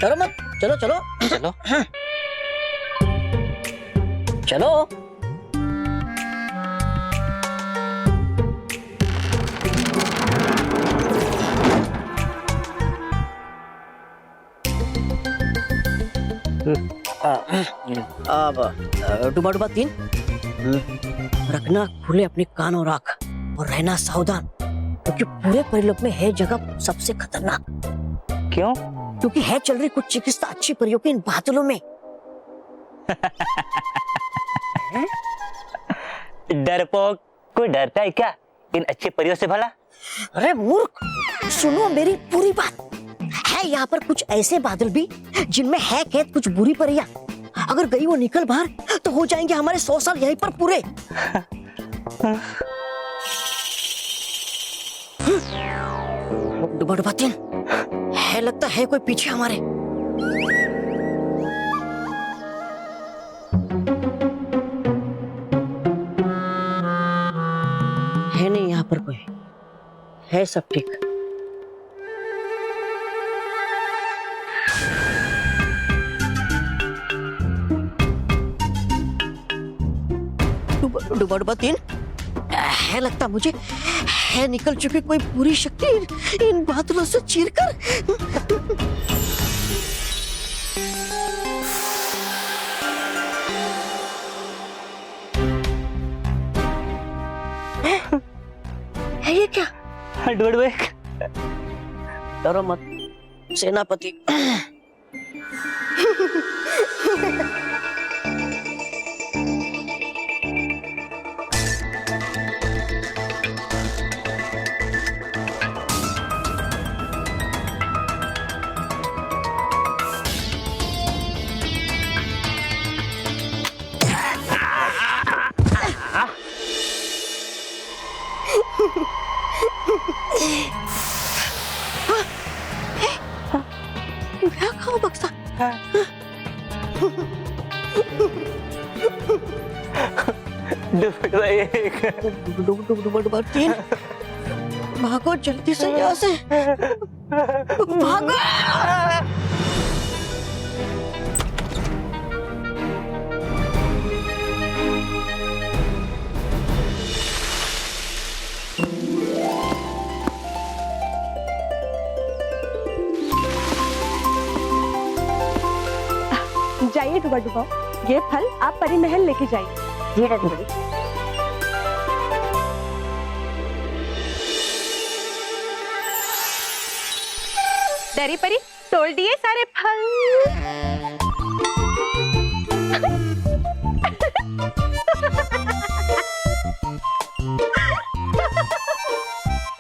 डरो मत, चलो चलो चलो। चलो। अब डुबा डुबा 3 रखना खुले अपने कान और आंख और रहना सावधान, क्योंकि पूरे परिलोक में है जगह सबसे खतरनाक। क्यों? क्योंकि है चल रही कुछ चिकित्सा अच्छी परियों के इन बादलों में। डरपोक, कोई डरता है क्या इन अच्छी परियों से भला? अरे मूर्ख, सुनो मेरी पूरी बात। है यहाँ पर कुछ ऐसे बादल भी जिनमें है कैद कुछ बुरी परियां। अगर गई वो निकल बाहर तो हो जाएंगे हमारे 100 साल यहीं पर पूरे। डुबा डुबा 3 है, लगता है कोई पीछे हमारे। है नहीं यहाँ पर कोई, है सब ठीक। डुबा डुबा 3 है, लगता मुझे है निकल चुकी कोई पूरी शक्ति इन बादलों से चीरकर। है ये क्या? डरो मत सेनापति। क्या खाओ बक्सा? डुबा 3 भागो जल्दी से यहाँ से, भागो। जाइए डुबा डुबा, ये फल आप परी महल लेके जाइए। जी डरी। डरी परी तोड़ दिए सारे फल।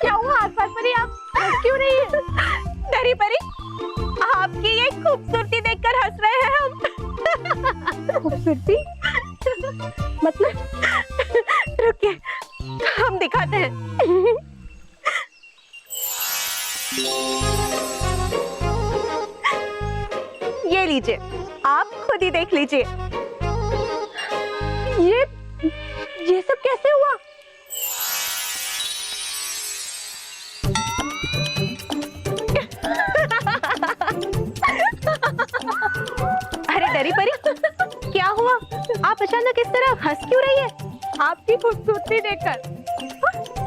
क्या हुआ आसपास परी, आप हंस क्यों रही है? डरी परी, आपकी ये खूबसूरती देखकर हंस रहे हैं हम। खूबसूरती मतलब? रुकिए हम दिखाते हैं। ये लीजिए, आप खुद ही देख लीजिए। ये सब कैसे हुआ? अरे डरी परी, क्या हुआ? आप अचानक इस तरह हंस क्यों रही है? आपकी खूबसूरती देखकर।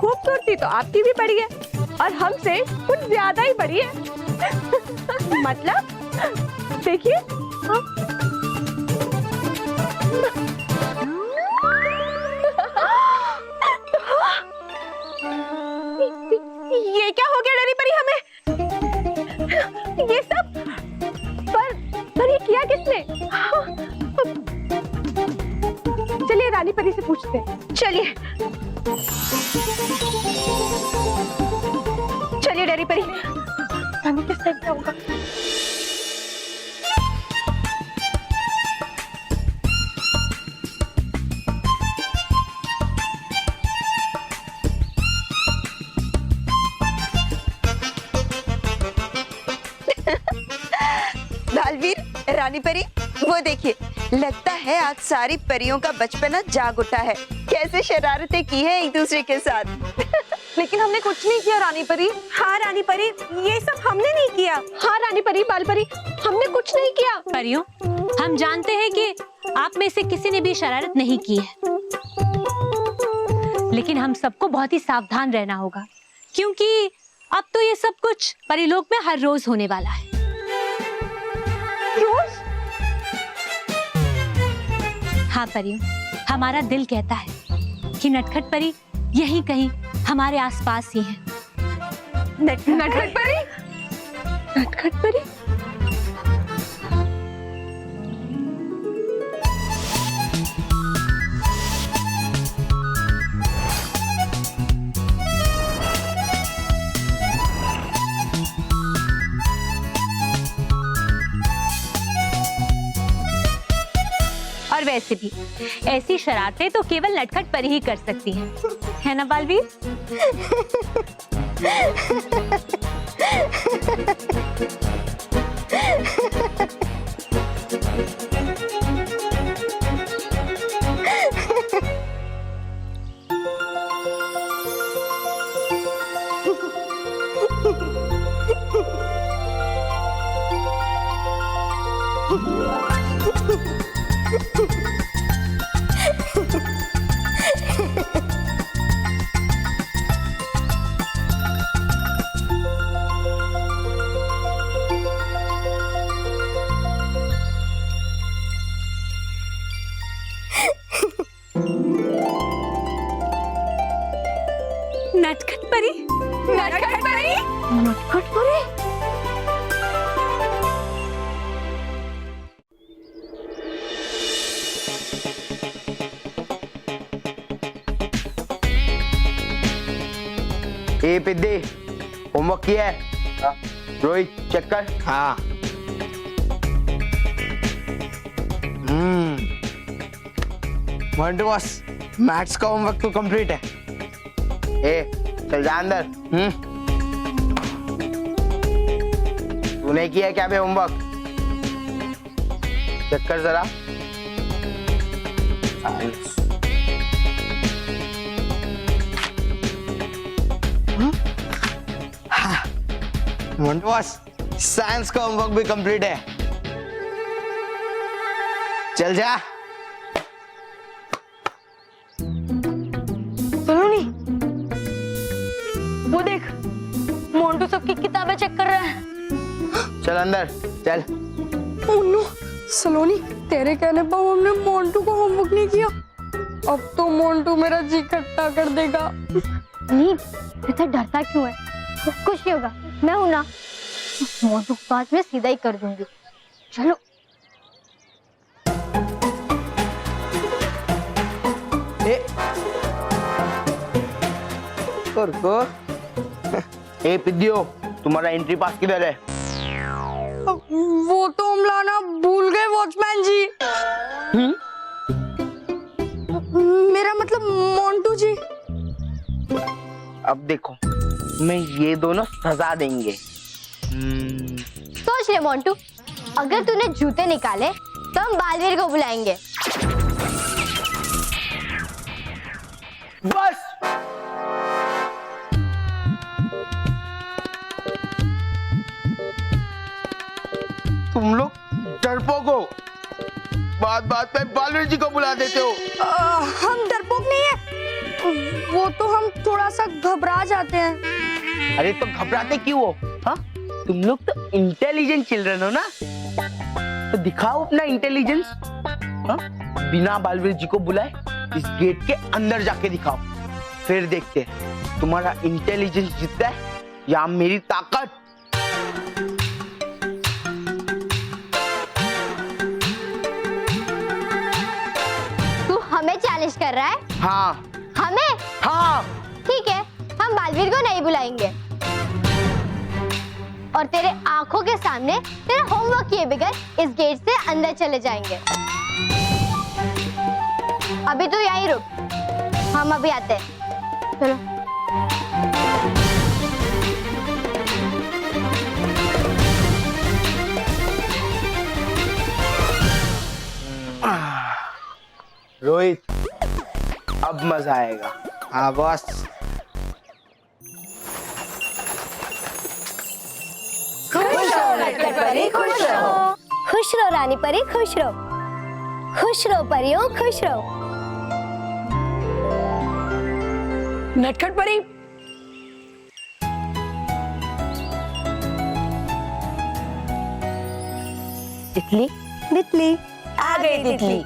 खूबसूरती तो आपकी भी बड़ी है और हमसे कुछ ज्यादा ही बड़ी है। मतलब देखिए। ये क्या हो गया डरी परी हमें? ये सब पर ये किया किसने? चलिए रानी परी से पूछते हैं। चलिए चलिए डरी परी, रानी किस टाइप का होगा? बालवीर, रानी परी, वो देखिए, लगता है आज सारी परियों का बचपना जाग उठा है। कैसे शरारतें की है एक दूसरे के साथ। लेकिन हमने कुछ नहीं किया रानी परी। हाँ रानी परी, ये सब हमने नहीं किया। हाँ रानी परी, बाल परी, हमने कुछ नहीं किया। परियों, हम जानते हैं कि आप में से किसी ने भी शरारत नहीं की है, लेकिन हम सबको बहुत ही सावधान रहना होगा, क्योंकि अब तो ये सब कुछ परिलोक में हर रोज होने वाला है। रोज? हाँ परियों, हमारा दिल कहता है कि नटखट परी यहीं कहीं हमारे आसपास ही है। नटखट परी? नटखट परी? और वैसे भी ऐसी शरारतें तो केवल नटखट परी ही कर सकती है ना बालवीर? नटखट परी? नटखट परी? नटखट परी? ए पिद्दी, होमवर्क किया है? रोहित चेक कर। हाँ। मोंटू बॉस, मैथ्स का होमवर्क तो कंप्लीट है। ए चल जा अंदर। तूने किया क्या बे होमवर्क? चेक कर जरा। मोंटू बॉस, साइंस का होमवर्क भी कंप्लीट है। चल जा। सलोनी, वो देख, मोंटू सबकी किताबें चेक कर रहा है। चल अंदर चल। ओनो, सलोनी, तेरे कहने पर हमने मोंटू को होमवर्क नहीं किया। अब तो मोंटू मेरा जी खट्टा कर देगा। नहीं, इतना डरता क्यों है? कुछ नहीं होगा, मैं हूं ना। मोंटू को आज मैं सीधा ही कर दूंगी। चलो। रुको। ए पिद्दियो, तुम्हारा एंट्री पास किधर है? वो तो हम लाना भूल गए वॉचमैन जी। मेरा मतलब मोंटू जी। अब देखो, मैं ये दोनों सजा देंगे। सोच ले मोंटू, अगर तूने जूते निकाले तो हम बालवीर को बुलाएंगे। बस। तुम लोग डरपोक हो, बात बात पे बालवीर जी को बुला देते हो। हम डरपोक नहीं है, वो तो हम थोड़ा सा घबरा जाते हैं। अरे तो घबराते क्यों हो? हाँ, तुम लोग तो इंटेलिजेंट चिल्ड्रन हो ना, तो दिखाओ अपना इंटेलिजेंस। हाँ, बिना बालवीर जी को बुलाए इस गेट के अंदर जाके दिखाओ, फिर देखते हैं तुम्हारा इंटेलिजेंस जीतता है या मेरी ताकत। तू हमें चैलेंज कर रहा है? हाँ। हमें? हाँ। ठीक है, हम बालवीर को नहीं बुलाएंगे और तेरे आंखों के सामने तेरा होमवर्क किए बगैर इस गेट से अंदर चले जाएंगे। अभी तो यहीं रुक, हम अभी आते हैं। चलो। रोहित, अब मजा आएगा। हाँ बॉस। परी खुश रहो। खुश रहो रानी परी, खुश रहो। खुश रहो परियों, खुश रहो। नटखट परी, तितली तितली आ गई तितली।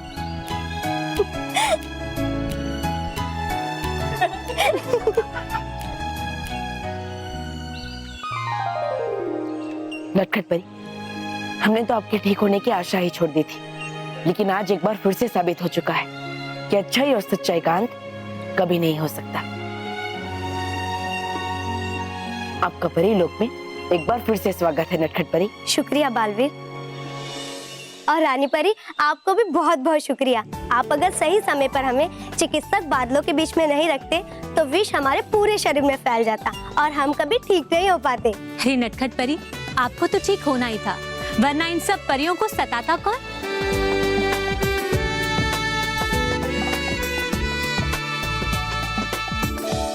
नटखट परी, हमने तो आपके ठीक होने की आशा ही छोड़ दी थी, लेकिन आज एक बार फिर से साबित हो चुका है कि अच्छाई और सच्चाई का अंत कभी नहीं हो सकता। आपका परी लोक में एक बार फिर से स्वागत है नटखट परी। शुक्रिया बालवीर। और रानी परी, आपको भी बहुत बहुत शुक्रिया। आप अगर सही समय पर हमें चिकित्सक बादलों के बीच में नहीं रखते तो विष हमारे पूरे शरीर में फैल जाता और हम कभी ठीक नहीं हो पाते। अरे नटखट परी, आपको तो ठीक होना ही था, वरना इन सब परियों को सताता कौन?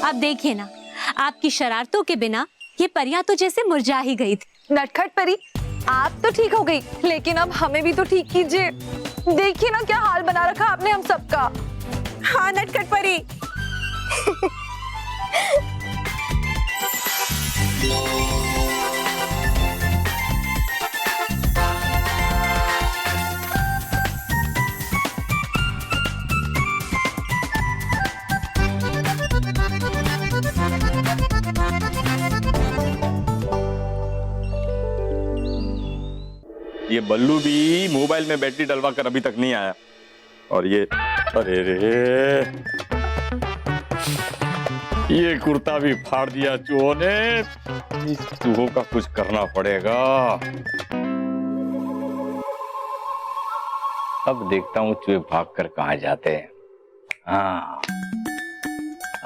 अब देखिए ना, आपकी शरारतों के बिना ये परियां तो जैसे मुरझा ही गई थी। नटखट परी, आप तो ठीक हो गई, लेकिन अब हमें भी तो ठीक कीजिए। देखिए ना क्या हाल बना रखा आपने हम सबका। हाँ नटखट परी। ये बल्लू भी मोबाइल में बैटरी डलवा कर अभी तक नहीं आया। और ये अरे रे, ये कुर्ता भी फाड़ दिया चूहों ने। इस चूहों का कुछ करना पड़ेगा। अब देखता हूँ चूहे भागकर कहाँ जाते हैं। हाँ,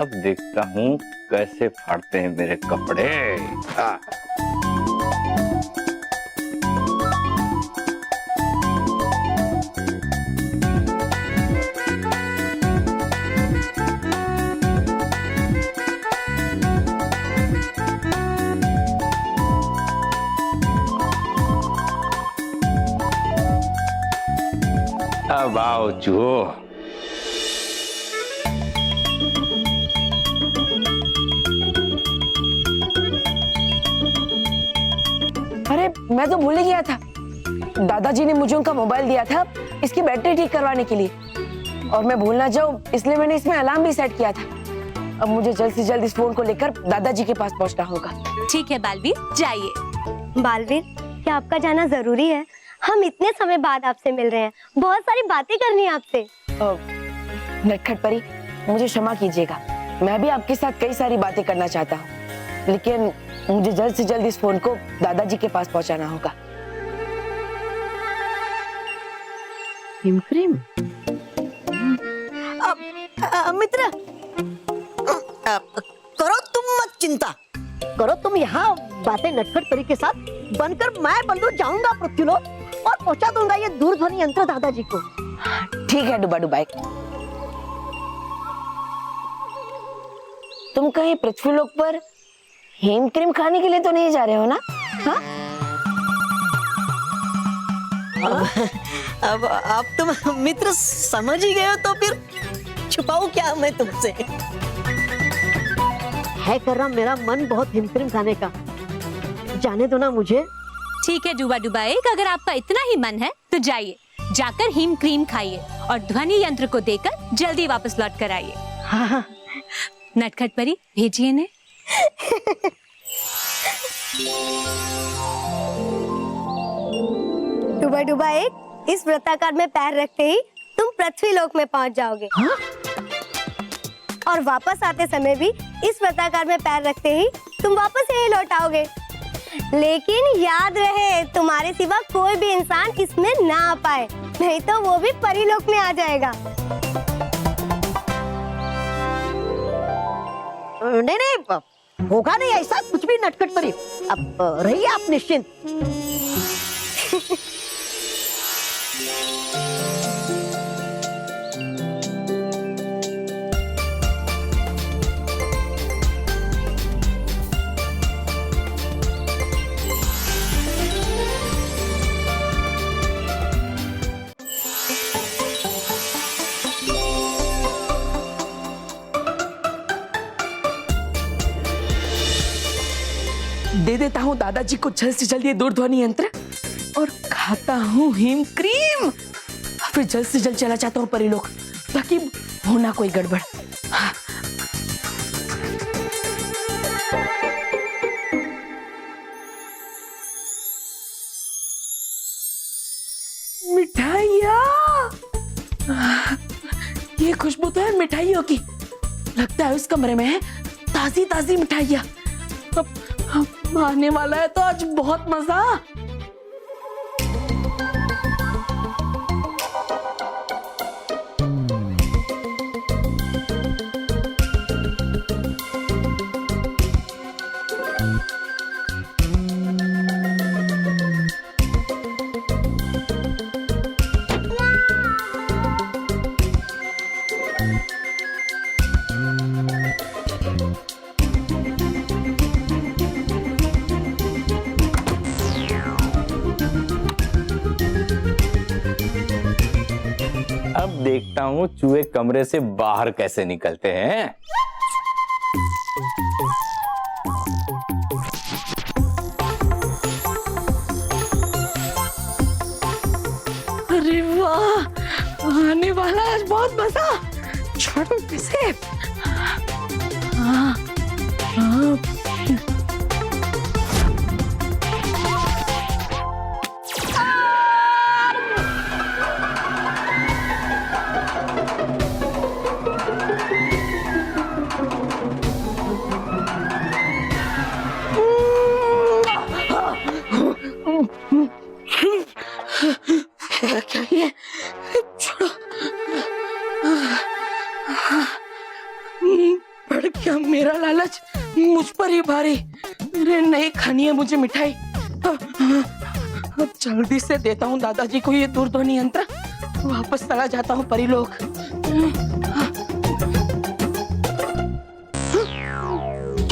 अब देखता हूँ कैसे फाड़ते हैं मेरे कपड़े। हाँ। अब आओ चूहो। अरे मैं तो भूल ही गया था, दादाजी ने मुझे उनका मोबाइल दिया था इसकी बैटरी ठीक करवाने के लिए, और मैं भूल ना जाऊं इसलिए मैंने इसमें अलार्म भी सेट किया था। अब मुझे जल्द से जल्द इस फोन को लेकर दादाजी के पास पहुंचना होगा। ठीक है बालवीर, जाइए। बालवीर, क्या आपका जाना जरूरी है? हम इतने समय बाद आपसे मिल रहे हैं, बहुत सारी बातें करनी है आपसे। नटखट परी, मुझे क्षमा कीजिएगा, मैं भी आपके साथ कई सारी बातें करना चाहता हूँ, लेकिन मुझे जल्द से जल्द इस फोन को दादाजी के पास पहुंचाना होगा। हिमक्रीम। मित्र, करो तुम मत चिंता, करो तुम यहाँ बातें नटखट परी के साथ बनकर मैं बल्लू जाऊंगा पृथ्वीलोक और पहुंचा दूंगा ये दूरध्वनि यंत्र दादाजी को। ठीक है डुबा डुबाई, तुम कहीं पृथ्वीलोक पर हेम क्रीम खाने के लिए तो नहीं जा रहे हो ना? हाँ? अब आप तुम मित्र समझ ही गए हो तो फिर छुपाऊं क्या मैं तुमसे? है कर रहा मेरा मन बहुत हिमक्रीम खाने का, जाने दो ना मुझे। ठीक है डुबा डुबा एक, अगर आपका इतना ही मन है तो जाइए, जाकर हिम क्रीम खाइए और ध्वनि यंत्र को देकर जल्दी वापस लौट कर आइए। हाँ। नटखट परी, भेजिए ने। डुबा डुबा एक, इस वृत्ताकार में पैर रखते ही तुम पृथ्वीलोक में पहुंच जाओगे। हाँ? और वापस आते समय भी इस वृत्ताकार में पैर रखते ही तुम वापस यहीं लौट आओगे। लेकिन याद रहे, तुम्हारे सिवा कोई भी इंसान इसमें ना आ पाए, नहीं तो वो भी परीलोक में आ जाएगा। नहीं नहीं, होगा नहीं ऐसा कुछ भी नटखट परी। अब रहिए आप निश्चिंत। दे देता हूँ दादाजी को जल्द से जल्द ये दूरध्वनि यंत्र और खाता हूँ हिम क्रीम। फिर जल्द से जल्द चला जाता हूँ परीलोक ताकि होना कोई गड़बड़। हाँ। मिठाइयाँ, ये खुशबू तो है मिठाइयों की। लगता है उस कमरे में है ताजी ताजी मिठाइयाँ। अब आने वाला है तो आज बहुत मजा। अब देखता हूँ चूहे कमरे से बाहर कैसे निकलते हैं। अरे वाह, आने वाला है आज बहुत मजा। छोड़ो किसे। हाँ, हाँ। क्या ये? छोड़ो। बढ़ गया मेरा लालच, मुझ पर ही भारी। अरे नहीं खानी है मुझे मिठाई। अब जल्दी से देता हूँ दादाजी को ये दूरध्वनि यंत्र, वापस चला जाता हूँ परीलोक।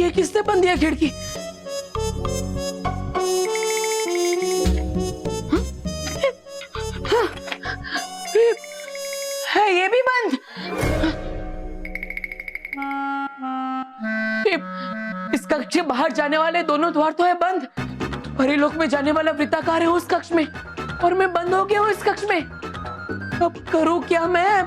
ये किसने बंद दिया खिड़की? है ये भी बंद। इस कक्ष के बाहर जाने वाले दोनों द्वार तो है बंद। परीलोक में जाने वाला वृत्ताकार है उस कक्ष में और मैं बंद हो गया हूँ इस कक्ष में। अब करूँ क्या मैं?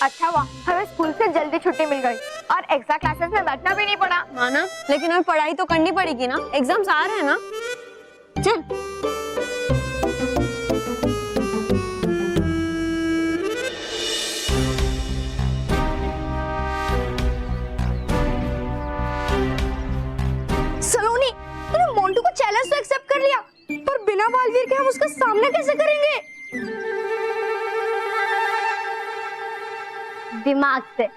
अच्छा हुआ हमें स्कूल से जल्दी छुट्टी मिल गई और एक्स्ट्रा क्लासेस में बैठना भी नहीं पड़ा। हाँ ना, लेकिन हमें पढ़ाई तो करनी पड़ेगी ना, एग्जाम्स आ रहे हैं ना। चल। सलोनी, तूने मोंटू को चैलेंज तो एक्सेप्ट कर लिया, पर बिना बालवीर के हम उसका सामना कैसे करेंगे? दिमाग से।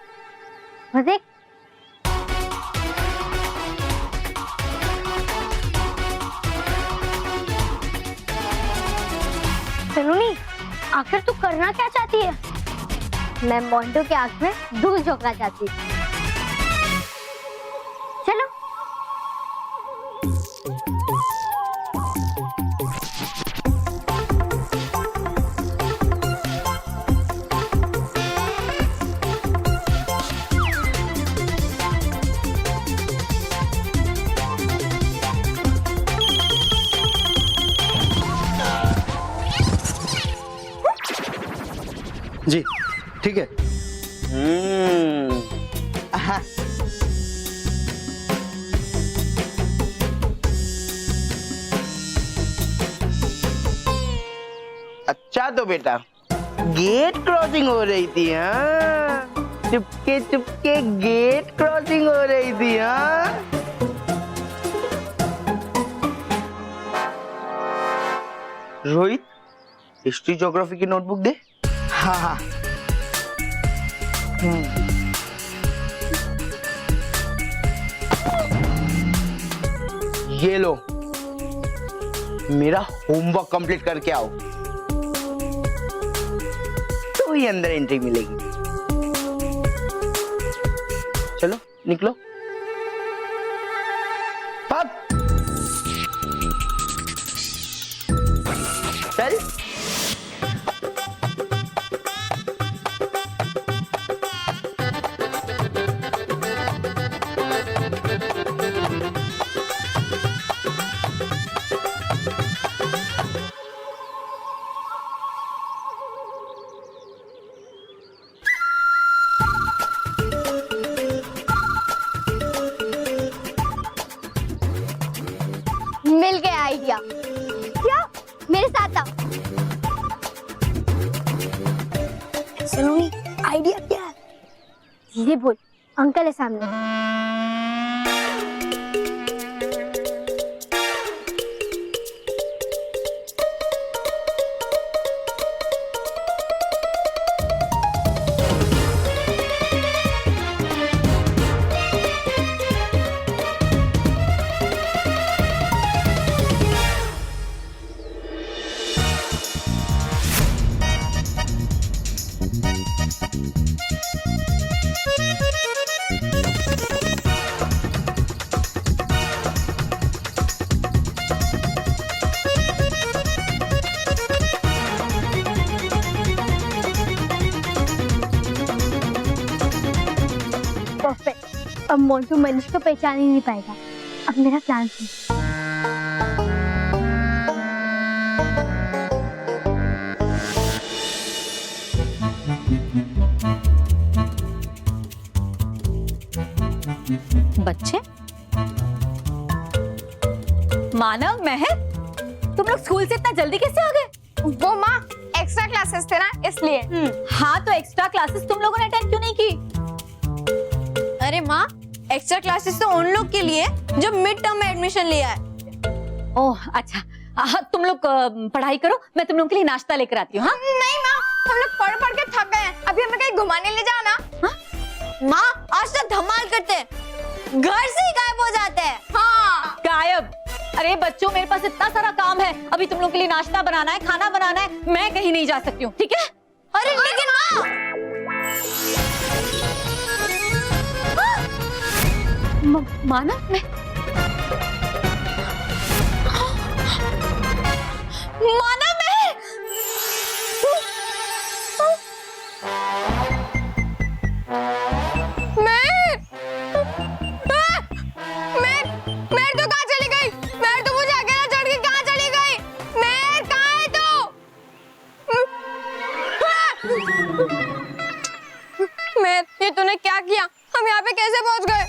बस एक सलोनी, आखिर तू करना क्या चाहती है? मैं मोंटू के आंख में धूल झोंकना चाहती हूँ। चलो। जी ठीक है। हाँ। अच्छा तो बेटा गेट क्रॉसिंग हो रही थी। हाँ, चुपके चुपके गेट क्रॉसिंग हो रही थी। हाँ, रोहित हिस्ट्री ज्योग्राफी की नोटबुक दे। हाँ हाँ। ये लो, मेरा होमवर्क कंप्लीट करके आओ तो ही अंदर एंट्री मिलेगी। चलो निकलो। पक। चल। मिल गया आइडिया। क्या? मेरे साथ आओ। सलोनी, आइडिया क्या है? धीरे बोल, अंकल है सामने। परफेक्ट। अब मोंटू मनीष को पहचान ही नहीं पाएगा। अब मेरा प्लान सुन। बच्चे, मानव, महक, तुम लोग स्कूल से इतना जल्दी कैसे आ गए? वो माँ एक्स्ट्रा क्लासेस थे ना इसलिए। हाँ, तो एक्स्ट्रा क्लासेस तुम लोगों ने अटेंड क्यों नहीं की? अरे माँ, एक्स्ट्रा क्लासेस तो उन लोग के लिए जो मिड टर्म में एडमिशन लिया है। ओह अच्छा, तुम लोग पढ़ाई करो, मैं तुम लोगों के लिए नाश्ता लेकर आती हूँ। हाँ? नहीं माँ, हम लोग पढ़ पढ़ के थक गए हैं, अभी हमें कहीं घुमाने ले जाओ ना। माँ, आज तक धमाल करते हैं, घर से ही गायब हो जाते हैं। हाँ। गायब? अरे बच्चों, मेरे पास इतना सारा काम है, अभी तुम लोग के लिए नाश्ता बनाना है, खाना बनाना है, मैं कहीं नहीं जा सकती हूँ, ठीक है? अरे लेकिन माँ, माना मैं माना मैं तो कहाँ चली गई? मैं तो मुझे अकेला छोड़ के कहाँ चली गई? मैं कहाँ है तू? मैं, ये तूने क्या किया? हम यहाँ पे कैसे पहुँच गए?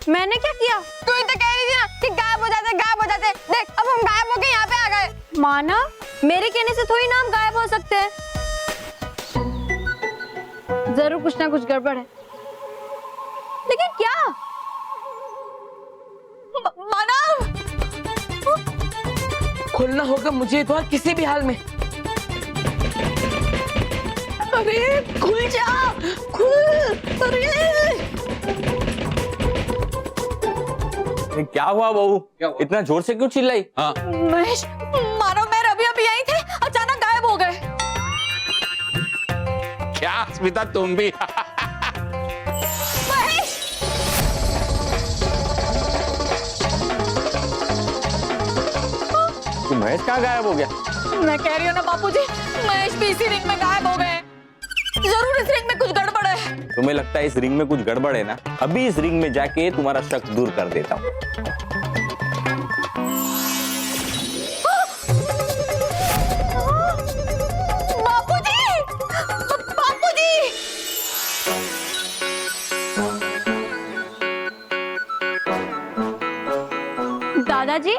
मैंने क्या किया? तू ही तो कह रही थी ना कि गायब हो जाते, गायब हो जाते। देख, अब हम गायब होके यहाँ पे आ गए। माना, मेरे कहने से थोड़ी ना हम गायब हो सकते हैं। जरूर कुछ ना कुछ गड़बड़ है। लेकिन क्या? मानव, खोलना होगा मुझे तो किसी भी हाल में। अरे खुल जा, खुल। अरे क्या हुआ बहू? इतना जोर से क्यों चिल्लाई? हाँ, महेश, मानव, मैं अभी अभी यहीं थे, अचानक गायब हो गए। क्या स्मिता, तुम भी? महेश, तू महेश कहाँ गायब हो गया? मैं कह रही हूँ ना बापूजी, महेश भी इसी रिंग में गायब हो गए। जरूर इस रिंग में कुछ गड़बड़ है। तुम्हें लगता है इस रिंग में कुछ गड़बड़ है ना? अभी इस रिंग में जाके तुम्हारा शक दूर कर देता हूँ। बापूजी, बापूजी, दादाजी,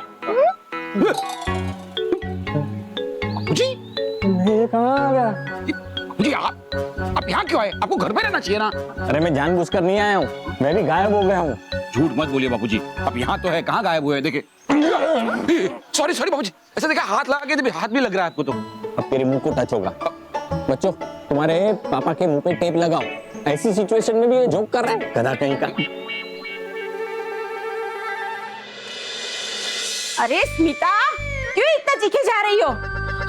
जी जी, आप यहाँ क्यों आए? आपको घर में रहना चाहिए ना। अरे मैं जानबूझकर नहीं आया हूँ, मैं भी गायब हो गया हूँ। झूठ मत बोलिए बाबूजी, आप यहाँ तो है, कहाँ गायब हुए हैं? देखिए, सॉरी सॉरी बाबूजी, ऐसा देखा हाथ लगा के तो हाथ भी लग रहा है आपको तो। अब तेरे मुंह को टच होगा। बच्चों, तुम्हारे पापा के मुंह पे टेप लगाओ। ऐसी सिचुएशन में भी ये जोक कर रहा है, गधा कहीं का। अरे स्मिता, क्यों इतना चीखे जा रही हो?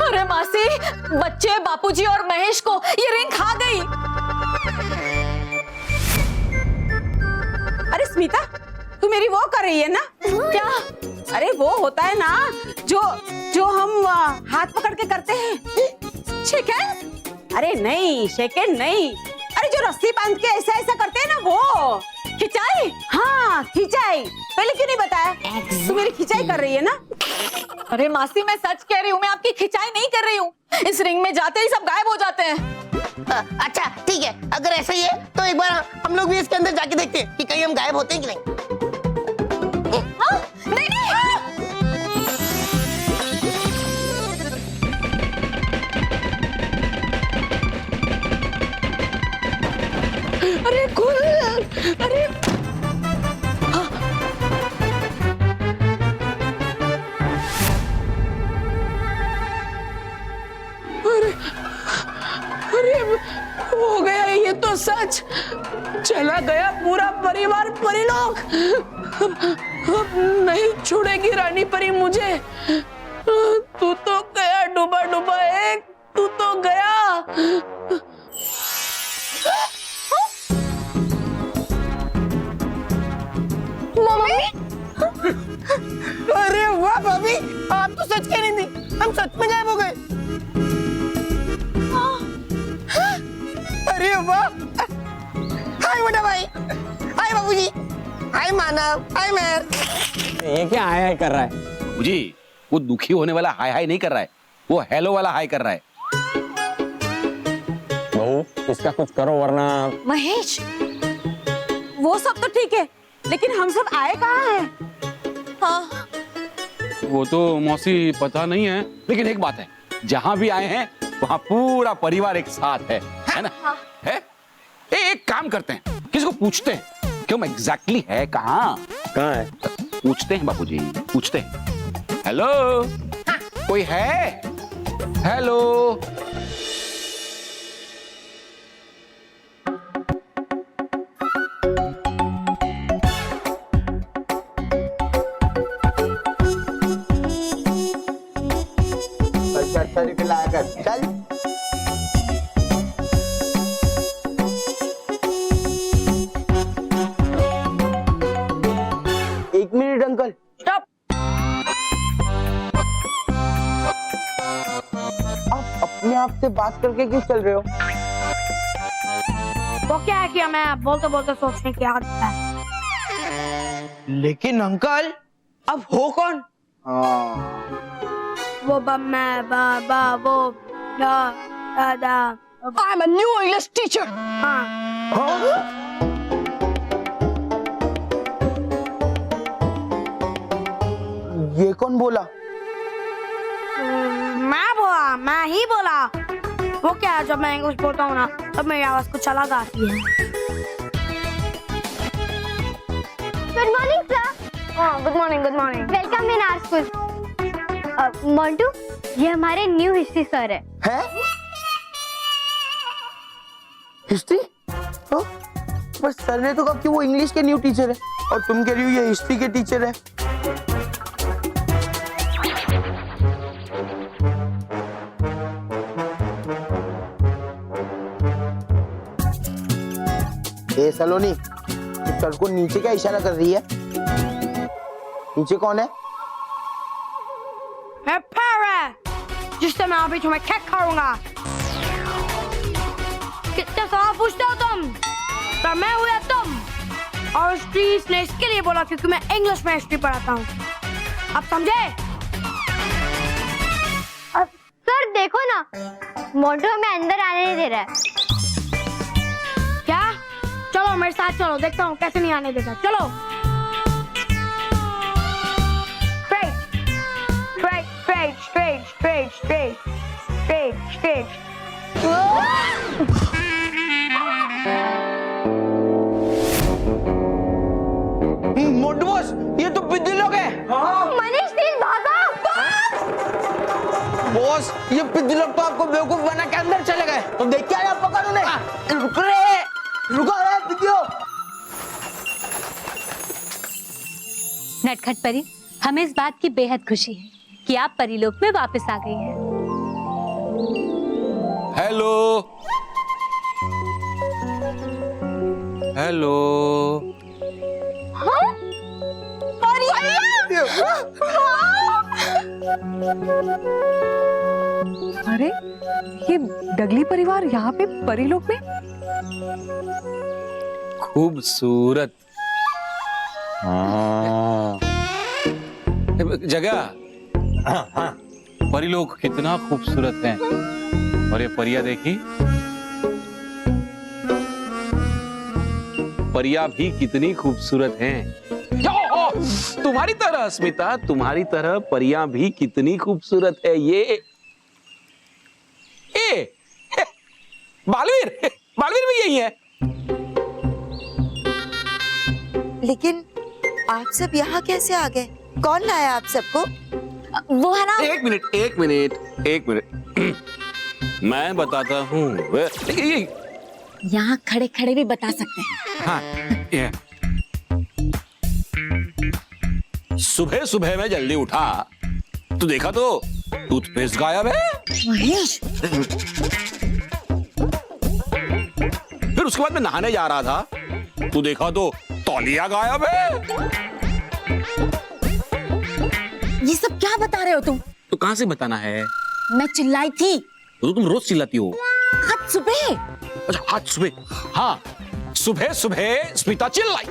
अरे मासी, बच्चे, बापूजी और महेश को ये रिंग खा गई। अरे स्मिता, तू मेरी वो कर रही है ना? क्या? अरे वो होता है ना जो हम हाथ पकड़ के करते हैं, शेकेंड। अरे नहीं, शेकेंड नहीं, अरे जो रस्सी बांध के ऐसा ऐसा करते हैं ना, वो खिंचाई। हाँ, खिंचाई। पहले क्यों नहीं बताया? तू मेरी खिंचाई कर रही है ना? अरे मासी, मैं सच कह रही हूँ, मैं आपकी खिंचाई नहीं कर रही हूँ। इस रिंग में जाते ही सब गायब हो जाते हैं। अच्छा ठीक है, अगर ऐसा ही है तो एक बार हम लोग भी इसके अंदर जाके देखते हैं कि कहीं हम गायब होते हैं कि नहीं। हाँ? नहीं नहीं, गया पूरा परिवार परी लोग। अब नहीं छोड़ेगी रानी परी मुझे। तू तो गया डूबा डूबा एक, तू तो गया। अरे वाह भाभी, आप तो सच कह रही थी, हम सच में गायब हो गए। अरे वाह, हाय बड़ा भाई, हाय बाबूजी, हाय मानव, हाय मेहर। ये क्या हाय हाय कर रहा है? बाबूजी वो दुखी होने वाला हाय हाय नहीं कर रहा है, वो हेलो वाला हाय कर रहा है। बहू इसका कुछ करो वरना। महेश, वो सब तो ठीक है, लेकिन हम सब आए कहाँ हैं? हाँ, वो तो मौसी पता नहीं है, लेकिन एक बात है, जहाँ भी आए हैं वहाँ पूरा परिवार एक साथ है ना? है? एक काम करते हैं, किसी को पूछते हैं क्यों एग्जैक्टली है कहाँ है? पूछते हैं बाबूजी, पूछते हैं। हेलो, कोई है? हेलो, अच्छा निकल आया कर, चल। एक मिनट अंकल, स्टॉप। आप अपने आप से बात करके क्यों चल रहे हो? वो क्या है कि हमें बोलते बोलते सोचने की आदत है। लेकिन अंकल, अब हो कौन? हाँ, वो मैं बाबा वो दादा। I'm a new English teacher. हाँ, ये कौन बोला? मैं ही बोला। वो क्या है, जब मैं इंग्लिश बोलता हूँ ना तब मेरी आवाज कुछ अलग आती है। Good morning sir. हाँ, good morning, good morning. Welcome in our school. Montu, ये हमारे न्यू हिस्ट्री सर है। है? हिस्ट्री? हाँ? बस सर ने तो कहा कि वो इंग्लिश के न्यू टीचर है, और तुम कह रही हो ये हिस्ट्री के टीचर है। ए सलोनी, सर को नीचे क्या इशारा कर रही है? नीचे कौन है? मैं पैरा, जिससे मैं अभी तुम्हें किक करूंगा। कितने सवाल पूछते हो तुम? पर मैं हुआ तुम। और हिस्ट्री ने इसके लिए बोला क्योंकि मैं इंग्लिश में हिस्ट्री पढ़ाता हूँ। अब समझे? सर देखो ना, मोंटू हमें अंदर आने नहीं दे रहा है। क्या? चलो मेरे साथ चलो, देखता हूँ कैसे नहीं आने देता। चलो। Straight. मोंटू बॉस, ये तो पिद्दी लोग हैं। मनीष प्लीज भागो। बॉस, ये पिद्दी लोग तो आपको बेवकूफ बना के अंदर चले गए। तो देख क्या है, पकड़ उन्हें। रुको रे पिद्दियों। नटखट परी, हमें इस बात की बेहद खुशी है कि आप परीलोक में वापस आ गई हैं। हेलो, अरे ये डगली परिवार यहाँ पे परीलोक में? खूबसूरत जगह। परीलोक कितना खूबसूरत है, और ये परिया देखी, परिया भी कितनी खूबसूरत हैं। तुम्हारी तरह स्मिता, तुम्हारी तरह परिया भी कितनी खूबसूरत है। ये बालवीर भी यही है। लेकिन आप सब यहाँ कैसे आ गए? कौन लाया आप सबको? वो है ना। एक मिनट मैं बताता हूँ। यहाँ खड़े खड़े भी बता सकते हैं। हाँ, ये सुबह सुबह मैं जल्दी उठा तो देखा तो टूथपेस्ट गायब है। महेश, फिर उसके बाद मैं नहाने जा रहा था तो देखा तो तौलिया गायब है। ये सब क्या बता रहे हो तुम? तो कहां से बताना है? मैं चिल्लाई थी तो तुम रोज चिल्लाती हो। आज सुबह। अच्छा आज सुबह, हाँ सुबह सुबह स्मिता चिल्लाई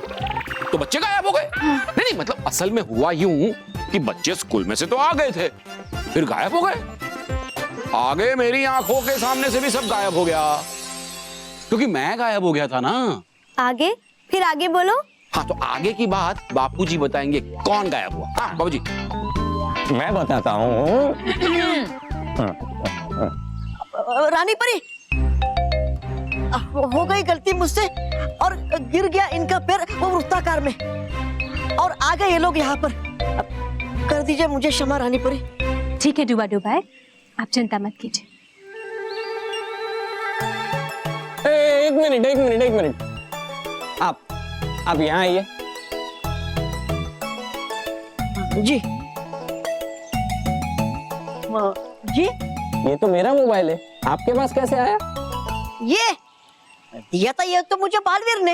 तो बच्चे गायब हो गए। नहीं मतलब असल में हुआ यूं कि बच्चे स्कूल में से तो आ गए थे फिर गायब हो गए। आगे मेरी आंखों के सामने से भी सब गायब हो गया क्योंकि मैं गायब हो गया था ना। आगे? फिर आगे बोलो। हाँ तो आगे की बात बापूजी बताएंगे कौन गायब हुआ। हाँ बाबूजी। मैं बताता हूँ। रानी परी, हो गई गलती मुझसे और गिर गया इनका पैर वो वृत्ताकार में और आ गए ये लोग यहाँ पर। कर दीजिए मुझे क्षमा रानी परी। ठीक है डुबा डुबाए, आप चिंता मत कीजिए। एक मिनट आप यहाँ आइए। जी जी, ये तो मेरा मोबाइल है, आपके पास कैसे आया? ये दिया था ये तो मुझे बालवीर ने।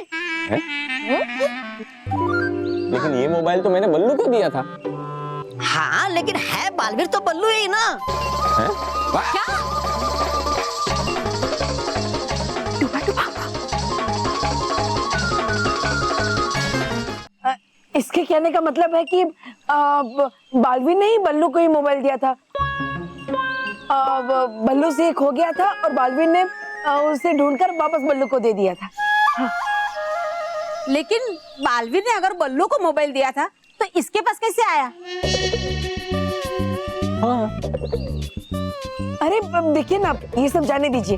लेकिन ये मोबाइल तो मैंने बल्लू को दिया था। हाँ लेकिन है बालवीर तो बल्लू ही ना। है? इसके कहने का मतलब है कि बालवीर ने ही बल्लू को ही मोबाइल दिया था। बल्लू से खो गया था और बालवीर ने उसे ढूंढकर वापस बल्लू को दे दिया था। हाँ। लेकिन बालवीर ने अगर बल्लू को मोबाइल दिया था तो इसके पास कैसे आया? हाँ। अरे देखिए ना, ये सब जाने दीजिए।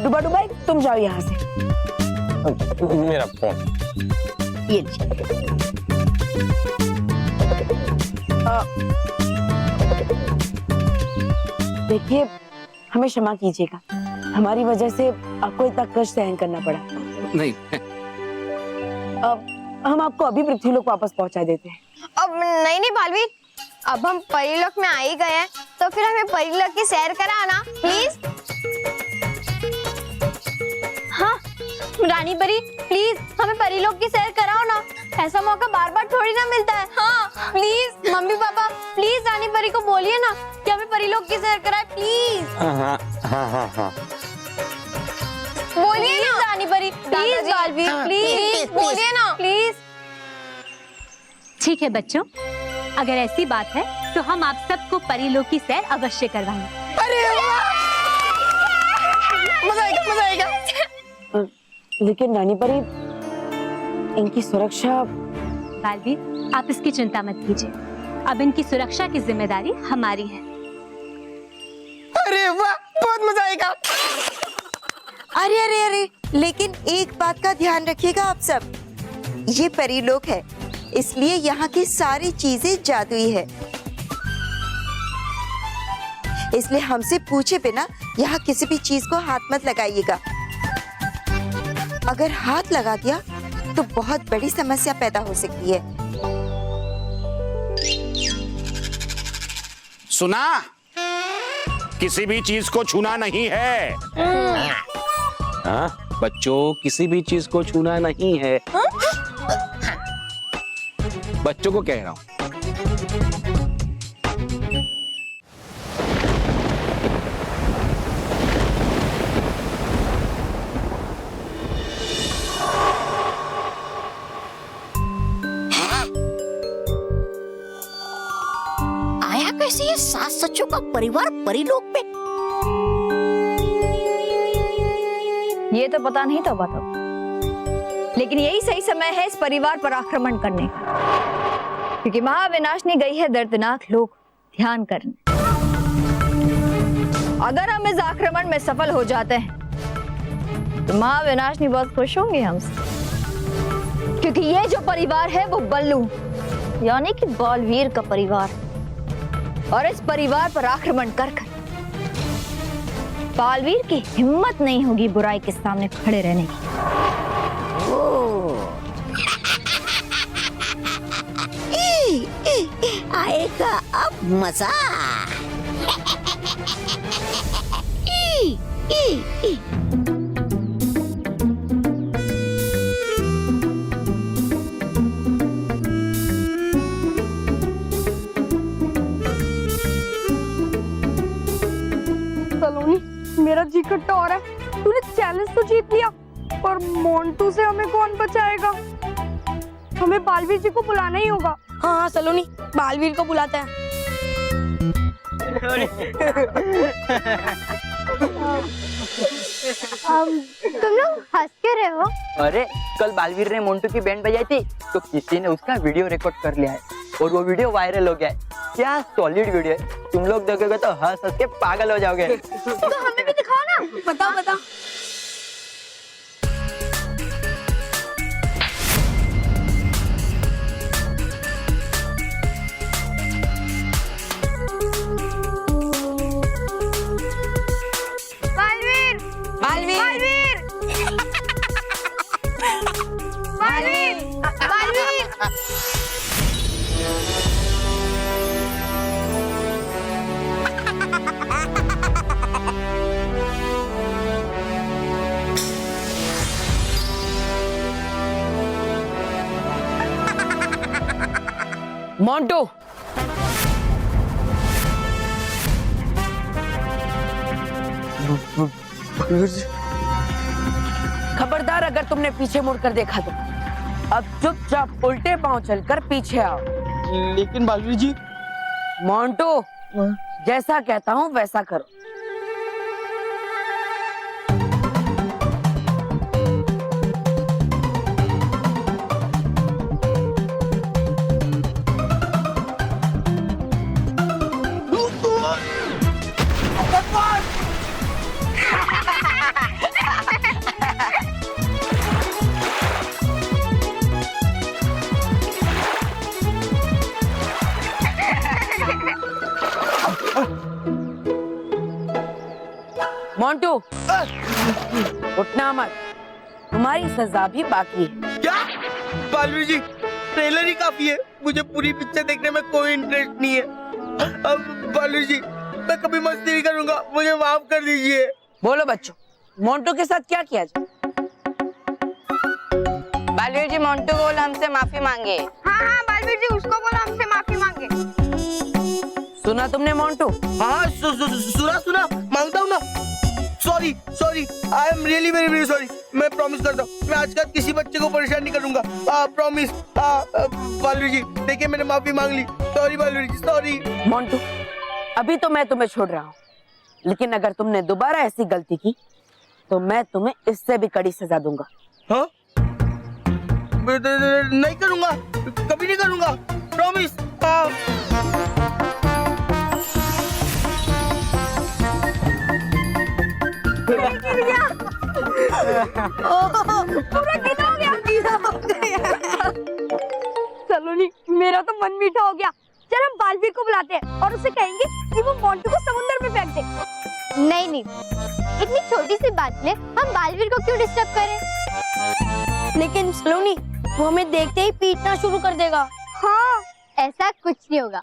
डुबा डुबाई तुम जाओ यहाँ से। मेरा फोन ये देखिए, हमें क्षमा कीजिएगा, हमारी वजह से आपको इतना कष्ट सहन करना पड़ा। नहीं हम आपको अभी पृथ्वीलोक वापस पहुंचा देते हैं। अब नहीं बालवीर, अब हम परिलोक में आ ही गए हैं तो फिर हमें परिलोक की सैर कराना प्लीज। हाँ रानी परी, प्लीज हमें परिलोक की सैर कराओ ना, ऐसा मौका बार बार थोड़ी ना मिलता है। हाँ प्लीज मम्मी पापा, प्लीज रानी परी को बोलिए ना कि हमें परिलोक की सैर कराए प्लीज। हाँ। बोलिए ना रानी परी, प्लीज बालवीर, प्लीज बोलिए ना प्लीज। ठीक है बच्चों, अगर ऐसी बात है तो हम आप सबको परिलोक की सैर अवश्य करवाएंगे। अरे मजा आएगा। लेकिन रानी परी, इनकी सुरक्षा। बालवीर आप इसकी चिंता मत कीजिए, अब इनकी सुरक्षा की जिम्मेदारी हमारी है। अरे वाह, बहुत मजा आएगा। अरे अरे अरे, लेकिन एक बात का ध्यान रखिएगा आप सब, ये परिलोक है इसलिए यहाँ की सारी चीजें जादुई है, इसलिए हमसे पूछे बिना यहाँ किसी भी चीज को हाथ मत लगाइएगा। अगर हाथ लगा दिया तो बहुत बड़ी समस्या पैदा हो सकती है। सुना, किसी भी चीज को छूना नहीं है। हाँ? बच्चों किसी भी चीज को छूना नहीं है। बच्चों को कह रहा हूं। आया कैसे ये सास सच्चों का परिवार परिलोक में? ये तो पता नहीं था बताओ, लेकिन यही सही समय है इस परिवार पर आक्रमण करने का, क्योंकि महाविनाशनी गई है दर्दनाक लोक ध्यान करने। अगर हम इस आक्रमण में सफल हो जाते हैं तो महाविनाशनी बहुत खुश होंगे हमसे, क्योंकि ये जो परिवार है वो बल्लू यानी कि बालवीर का परिवार, और इस परिवार पर आक्रमण कर बालवीर की हिम्मत नहीं होगी बुराई के सामने खड़े रहने की। आएगा अब मजा। सलोनी, मेरा जी खट्टा हो रहा है। तूने चैलेंज तो जीत लिया, पर मोंटू से हमें कौन बचाएगा? हमें बालवीर जी को बुलाना ही होगा। हाँ हाँ सलोनी, बालवीर को बुलाते हैं। तुम लोग हंस के रहे हो? अरे कल बालवीर ने मोंटू की बैंड बजाई थी, तो किसी ने उसका वीडियो रिकॉर्ड कर लिया है और वो वीडियो वायरल हो गया है। क्या सॉलिड वीडियो है, तुम लोग देखोगे तो हंस हंस के पागल हो जाओगे। तो हमें भी दिखाओ ना। बताओ बताओ। बालवीर, बालवीर, बालवीर, बालवीर। मोंटू, खबरदार अगर तुमने पीछे मुड़कर देखा तो अब चुपचाप उल्टे पांव चलकर पीछे आओ। लेकिन बालवीर जी। मोंटू, जैसा कहता हूँ वैसा करो। मोंटू, उठना मत, तुम्हारी सजा भी बाकी है। क्या? बालवीर जी, ट्रेलर ही काफी है, मुझे पूरी पिक्चर देखने में कोई इंटरेस्ट नहीं है। अब बालवीर जी, मैं कभी मस्ती नहीं करूंगा, मुझे माफ कर दीजिए। बोलो बच्चों, मोंटू के साथ क्या किया जाए? बालवीर जी, मोंटू बोल हमसे माफी मांगे। हाँ हाँ बालवीर जी, उसको बोलो हमसे माफी मांगे। सुना तुमने मोंटू? हाँ सुना, मांगता हूँ ना। Sorry, I am really very sorry. मैं प्रॉमिस करता हूँ, मैं आज के बाद किसी बच्चे को परेशान नहीं करूंगा। प्रॉमिस। बालवीर जी, देखिए मैंने माफी मांग ली। सॉरी बालवीर जी, सॉरी। मोंटू, अभी तो मैं तुम्हें छोड़ रहा हूँ, लेकिन अगर तुमने दोबारा ऐसी गलती की तो मैं तुम्हें इससे भी कड़ी सजा दूंगा। हाँ? नहीं करूंगा, कभी नहीं करूंगा, प्रॉमिस। पूरा गीला हो गया। सलोनी, मेरा तो मन मीठा हो गया। चल हम बालवीर को बुलाते हैं और उसे कहेंगे कि वो मोंटू को समुद्र में फेंक दे। नहीं, इतनी छोटी सी बात में हम बालवीर को क्यों डिस्टर्ब करें? लेकिन सलोनी, वो हमें देखते ही पीटना शुरू कर देगा। हाँ, ऐसा कुछ नहीं होगा,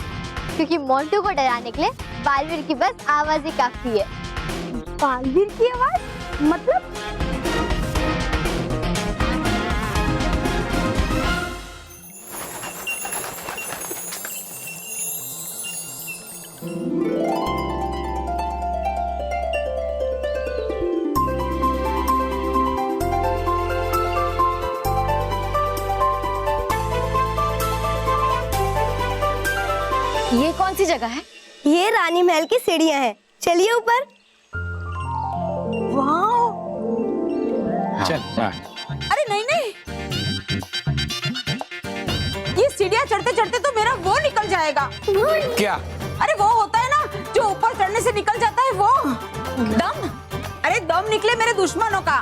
क्योंकि मोंटू को डराने के लिए बालवीर की बस आवाज ही काफी है। बालवीर की आवाज? मतलब? ये कौन सी जगह है? ये रानी महल की सीढ़ियां हैं। चलिए ऊपर। चल। अरे नहीं, ये सीढ़ियाँ चढ़ते चढ़ते तो मेरा वो निकल जाएगा। क्या? अरे वो होता है ना जो ऊपर चढ़ने से निकल जाता है, वो दम। अरे दम निकले मेरे दुश्मनों का।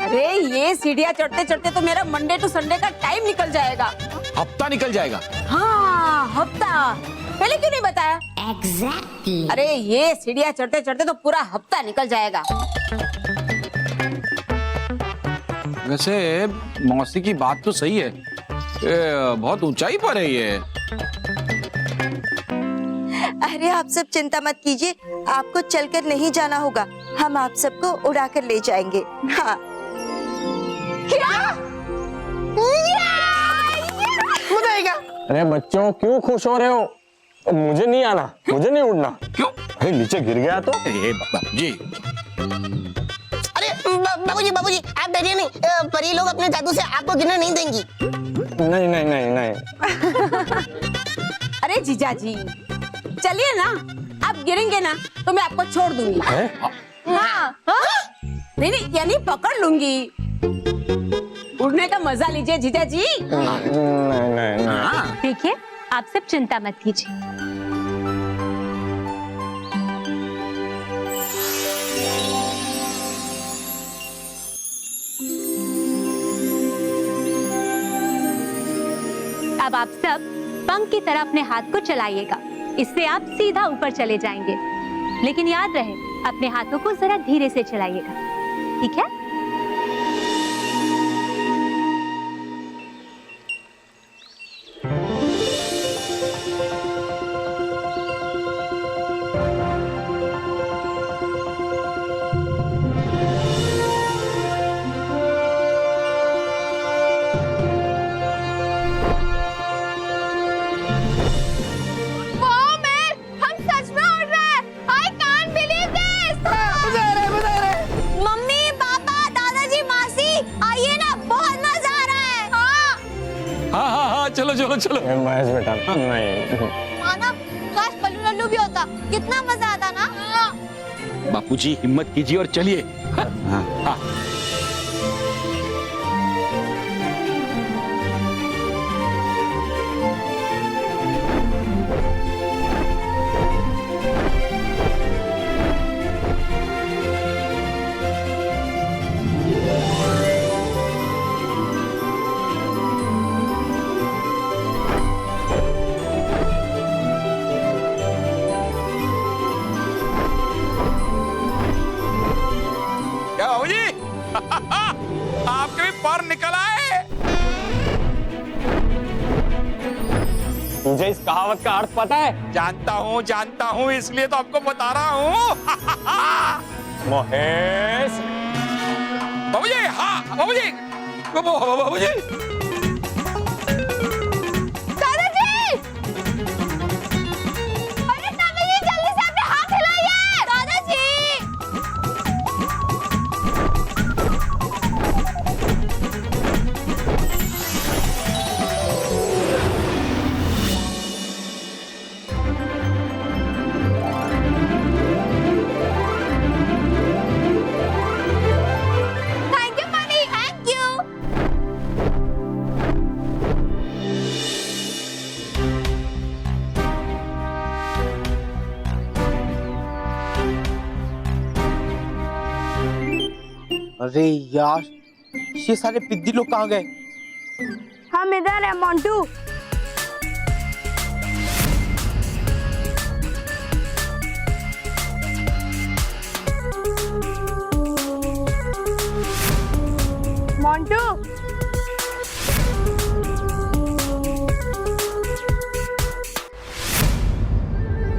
अरे ये सीढ़ियाँ चढ़ते चढ़ते तो मेरा मंडे टू संडे का टाइम निकल जाएगा। हफ्ता निकल जाएगा। हाँ, हफ्ता। पहले क्यों नहीं बताया? एग्जैक्टली। अरे ये सीढ़ियाँ चढ़ते चढ़ते तो पूरा हफ्ता निकल जाएगा। वैसे मौसी की बात तो सही है, बहुत ऊंचाई पर है ये। अरे आप सब चिंता मत कीजिए, आपको चलकर नहीं जाना होगा, हम आप सबको उड़ाकर ले जाएंगे। हाँ। अरे बच्चों क्यों खुश हो रहे हो? मुझे नहीं आना, मुझे नहीं उड़ना। क्यों? अरे नीचे गिर गया तो? बाबूजी, अरे बाबूजी बाबूजी आप डरिए नहीं, परी लोग अपने जादू से आपको गिरने नहीं देंगी। नहीं नहीं नहीं नहीं। अरे जीजा जी चलिए ना, आप गिरेंगे ना तो मैं आपको छोड़ दूंगी। हाँ। नहीं नहीं यानी पकड़ लूंगी। उड़ने का मजा लीजिए जीजा जी। नहीं नहीं नहीं। देखिए आप सब चिंता मत कीजिए। अब आप सब पंख की तरह अपने हाथ को चलाइएगा, इससे आप सीधा ऊपर चले जाएंगे। लेकिन याद रहे अपने हाथों को जरा धीरे से चलाइएगा, ठीक है? चलो चलो चलो। महेश बेटा नहीं। माना काश बल्लू लल्लू भी होता, कितना मजा आता ना। बापूजी हिम्मत कीजिए और चलिए। हाँ। हाँ। आपके भी पर निकल आए। मुझे इस कहावत का अर्थ पता है। जानता हूँ इसलिए तो आपको बता रहा हूँ। महेश। बाबूजी, हाँ बाबूजी, बाबूजी। अरे यार ये सारे पिद्दी लोग कहाँ गए? हम इधर है मोंटू। मोंटू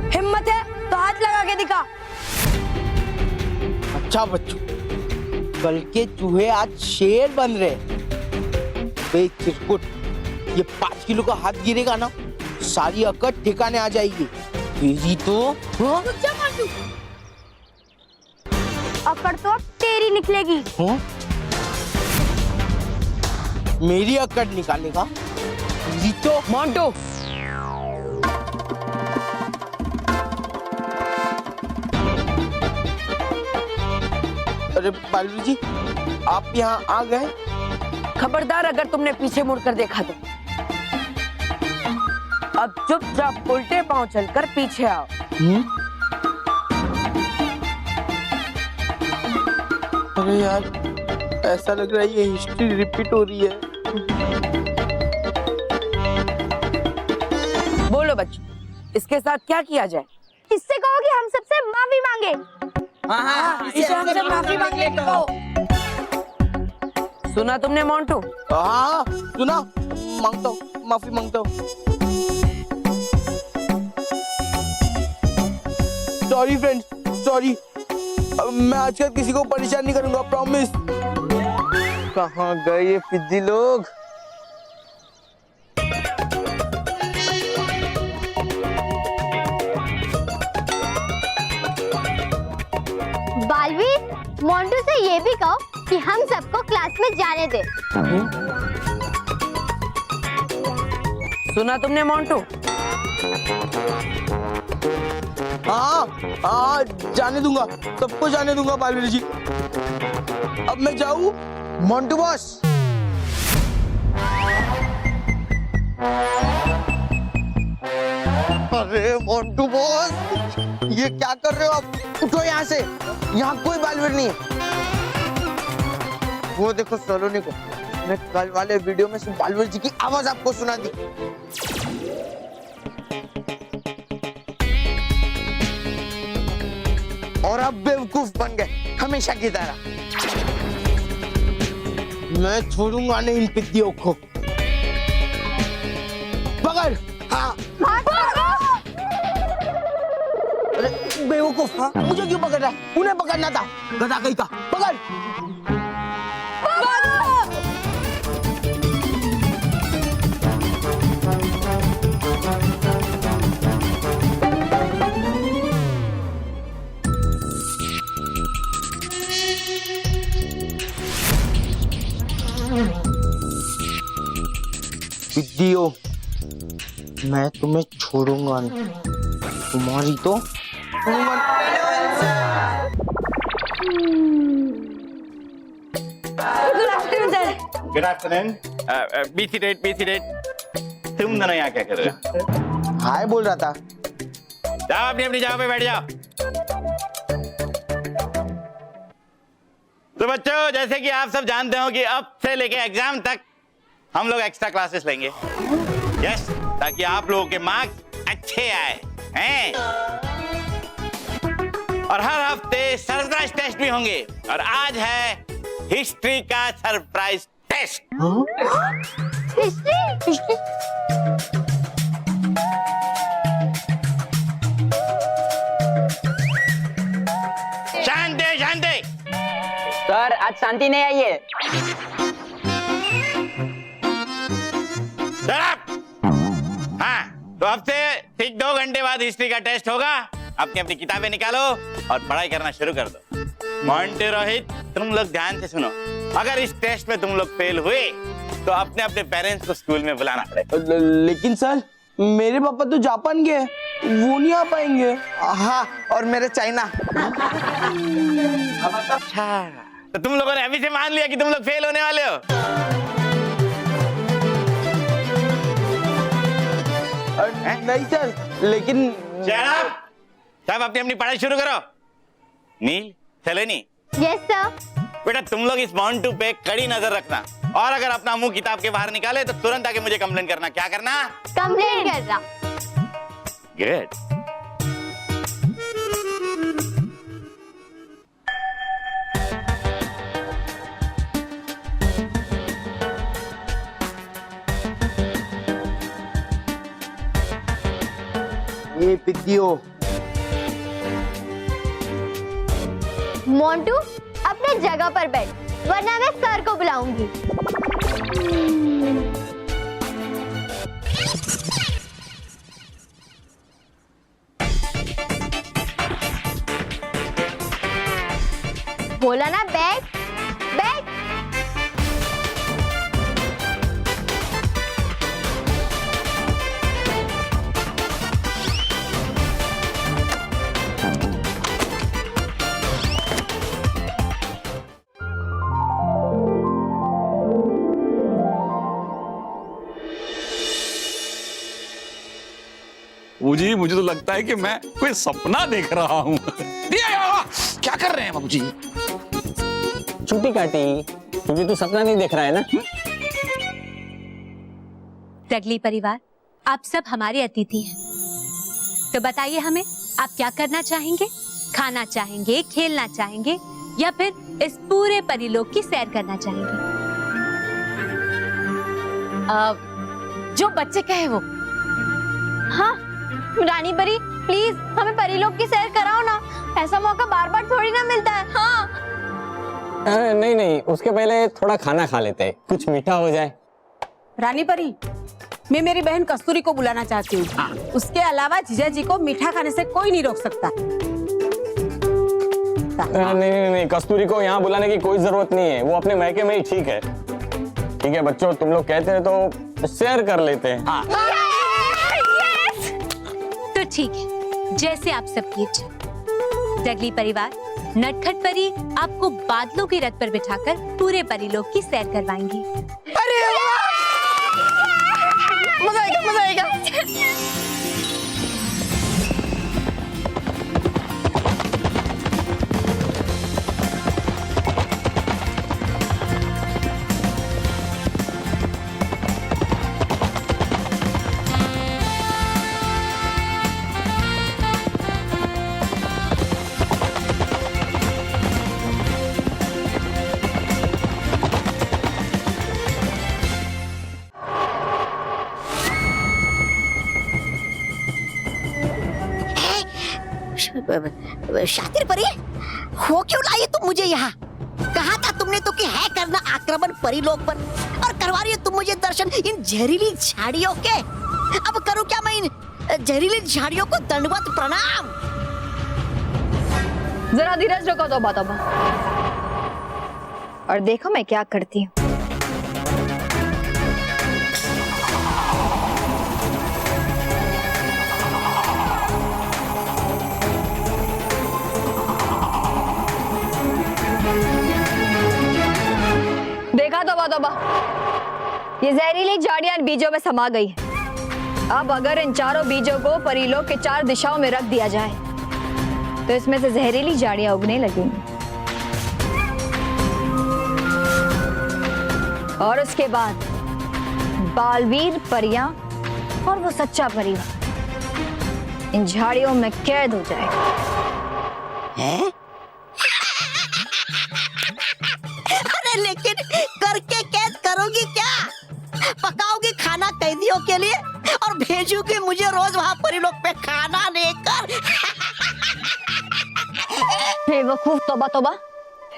हिम्मत है तो हाथ लगा के दिखा। अच्छा बच्चों, कल के चूहे आज शेर बन रहे। बे चिरकुट, ये 5 किलो का हाथ गिरेगा ना, सारी अकड़ ठिकाने आ जाएगी। तेरी तो अकड़ तो अब तेरी निकलेगी। मेरी अकड़ निकालेगा? तेरी तो मोंटू अरे बालू जी, आप यहाँ आ गए? खबरदार अगर तुमने पीछे मुड़कर देखा तो। अब चुपचाप उल्टे पांव चलकर पीछे आओ। अरे यार ऐसा लग रहा है ये हिस्ट्री रिपीट हो रही है। बोलो बच्चों, इसके साथ क्या किया जाए? इससे कहो कि हम सबसे माफी मांगे। इसे हमसे माफी मांगने को। सुना तुमने मोंटू? हाँ सुना। मांगता हूँ, माफी मांगता हूँ। Sorry friends, sorry. मैं आजकल किसी को परेशान नहीं करूंगा, प्रॉमिस। कहाँ गए ये फिद्दी लोग? बालवीर, मोंटू से ये भी कहो कि हम सबको क्लास में जाने दे। सुना तुमने मोंटू? हाँ हाँ, जाने दूंगा, सबको जाने दूंगा बालवीर जी। अब मैं जाऊं? मोंटू बॉस। अरे मोंटू बॉस, ये क्या कर रहे हो आप? उठो यहाँ से, यहाँ कोई बालवीर नहीं है। वो देखो सलोनी को, मैं कल वाले वीडियो में सिर्फ बालवीर जी की आवाज आपको सुना दी। और अब बेवकूफ बन गए हमेशा की तरह। मैं छोड़ूंगा नहीं इन पिद्दियों को। पकड़। हाँ अरे बेवकूफ, हाँ मुझे क्यों पकड़ रहा है? उन्हें पकड़ना था, गधा कहीं का। पकड़। पिद्दियों, मैं तुम्हें छोड़ूंगा नहीं, तुम्हारी तो छोड़ूंगा नहीं। Good afternoon. Be seated. तुम दोनों यहाँ क्या कर रहे हो? हाय बोल रहा था। जाओ अपनी अपनी जगह पे बैठ जाओ। तो बच्चों, जैसे कि आप सब जानते हो कि अब से लेके एग्जाम तक हम लोग एक्स्ट्रा क्लासेस लेंगे। यस, ताकि आप लोगों के मार्क्स अच्छे आए हैं। और हर हफ्ते सरप्राइज टेस्ट भी होंगे। और आज है हिस्ट्री का सरप्राइज टेस्ट। हिस्ट्री? शांति शांति। सर, आज शांति नहीं आई है। हाँ, तो अब से ठीक 2 घंटे बाद हिस्ट्री का टेस्ट होगा। अपनी अपनी किताबें निकालो और पढ़ाई करना शुरू कर दो। मोंटू, रोहित, तुम लोग ध्यान से सुनो। अगर इस टेस्ट में तुम लोग फेल हुए तो अपने अपने पेरेंट्स को स्कूल में बुलाना पड़ेगा। लेकिन सर, मेरे पापा तो जापान गए, वो नहीं आ पाएंगे। हाँ, और मेरे चाइना। अच्छा, तो तुम लोगों ने अभी से मान लिया कि तुम लोग फेल होने वाले हो? नहीं सर, लेकिन सब अपनी अपनी पढ़ाई शुरू करो। नील, सलोनी। Yes sir. बेटा, तुम लोग इस मोंटू पे कड़ी नजर रखना। और अगर अपना मुंह किताब के बाहर निकाले तो तुरंत आके मुझे कंप्लेंट करना। क्या करना? कंप्लेंट करना। गुड। ये पिद्दियों। मोंटू, अपने जगह पर बैठ, वरना मैं सर को बुलाऊंगी। बोला ना बैठ, बैठ। बाबूजी, मुझे तो लगता है कि मैं कोई सपना देख रहा हूँ। क्या कर रहे हैं बाबूजी? छुट्टी काटी क्योंकि तू सपना नहीं देख रहा है ना। डडली परिवार, आप सब हमारे अतिथि हैं। तो बताइए हमें, आप क्या करना चाहेंगे? खाना चाहेंगे, खेलना चाहेंगे, या फिर इस पूरे परिलोक की सैर करना चाहेंगे? जो बच्चे कहे वो। हाँ रानी परी प्लीज हमें परीलोक की सैर कराओ ना, ऐसा मौका बार बार थोड़ी ना मिलता है। हाँ अरे नहीं नहीं, उसके पहले थोड़ा खाना खा लेते हैं, कुछ मीठा हो जाए। रानी परी, मैं मेरी बहन कस्तूरी को बुलाना चाहती हूँ। उसके अलावा जीजा जी को मीठा खाने से कोई नहीं रोक सकता। नहीं नहीं नहीं, कस्तूरी को यहाँ बुलाने की कोई जरूरत नहीं है, वो अपने मायके में ही ठीक है। ठीक है बच्चों, तुम लोग कहते हैं तो शेयर कर लेते हैं। हाँ। तो ठीक है, जैसे आप सबकी इच्छा। जंगली परिवार, नटखट परी आपको बादलों के रथ पर बिठाकर पूरे परीलोक की सैर करवाएंगी। अरे मजा आएगा, मजा आएगा। शातिर परी, हो क्यों लाई तुम मुझे यहाँ? कहा था तुमने तो कि है करना आक्रमण परीलोक पर, और करवा रही हो तुम मुझे दर्शन इन जहरीली झाड़ियों के। अब करूँ क्या मैं इन जहरीली झाड़ियों को दंडवत प्रणाम? जरा धीरज रखो तौबा तौबा, और देखो मैं क्या करती हूँ। देखा तौबा तौबा, ये जहरीली झाड़ियां इन बीजों में समा गई है। अब अगर इन चारों बीजों को परीलोक के 4 दिशाओं में रख दिया जाए तो इसमें से जहरीली झाड़ियां उगने लगेंगी, और उसके बाद बालवीर परियां और वो सच्चा परिवार इन झाड़ियों में कैद हो जाएगा। है? अरे लेकिन करके कैद करोगी क्या? पकाओगी खाना कैदियों के लिए और भेजोगी मुझे रोज वहाँ परीलोक पे खाना लेकर? बेवकूफ, तौबा तौबा,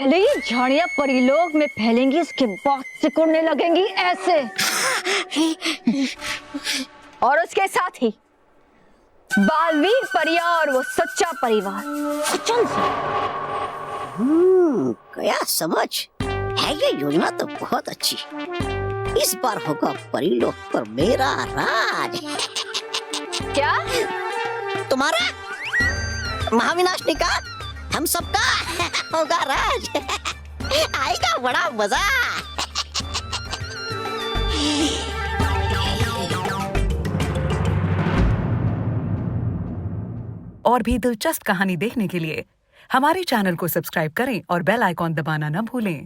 ये झाड़ियां परीलोक में फैलेंगी, इसके बाद सिकुड़ने लगेंगी ऐसे, और उसके साथ ही बालवीर परियां और वो सच्चा परिवार अचल से। गया समझ है, ये योजना तो बहुत अच्छी। इस बार होगा परीलोक पर मेरा राज। क्या? तुम्हारा महाविनाशनी का, हम सबका होगा राज। आएगा बड़ा मजा। और भी दिलचस्प कहानी देखने के लिए हमारे चैनल को सब्सक्राइब करें और बेल आइकॉन दबाना न भूलें।